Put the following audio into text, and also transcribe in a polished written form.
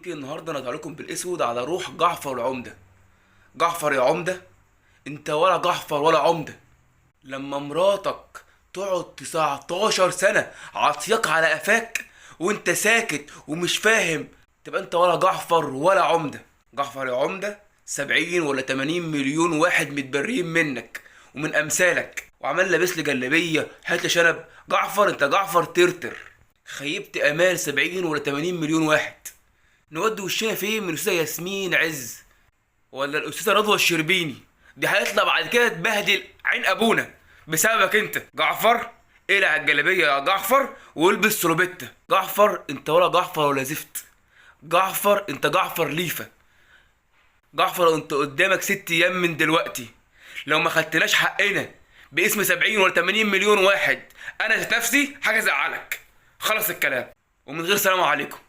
يمكن النهارده انا لكم بالاسود على روح جعفر العمده. جعفر يا عمده، انت ولا جعفر ولا عمده. لما مراتك تقعد 19 سنه عطياك على قفاك وانت ساكت ومش فاهم، تبقى انت ولا جعفر ولا عمده. جعفر يا عمده، 70 ولا 80 مليون واحد متبريين منك ومن امثالك، وعمال لابس لي جلابيه حته شنب. جعفر انت جعفر ترتر، خيبت امال 70 ولا 80 مليون واحد. نودي وشنا فين من الاستاذه ياسمين عز ولا الاستاذه رضوى الشربيني؟ دي هيطلع بعد كده تبهدل عين ابونا بسببك انت. جعفر اقلع الجلابيه يا جعفر والبس سلوبيتا. جعفر انت ولا جعفر ولا زفت. جعفر انت جعفر ليفا. جعفر انت قدامك 6 ايام من دلوقتي، لو ما خدتناش حقنا باسم 70 ولا 80 مليون واحد، انا ذات نفسي حاجه زعلك. خلص الكلام ومن غير سلام عليكم.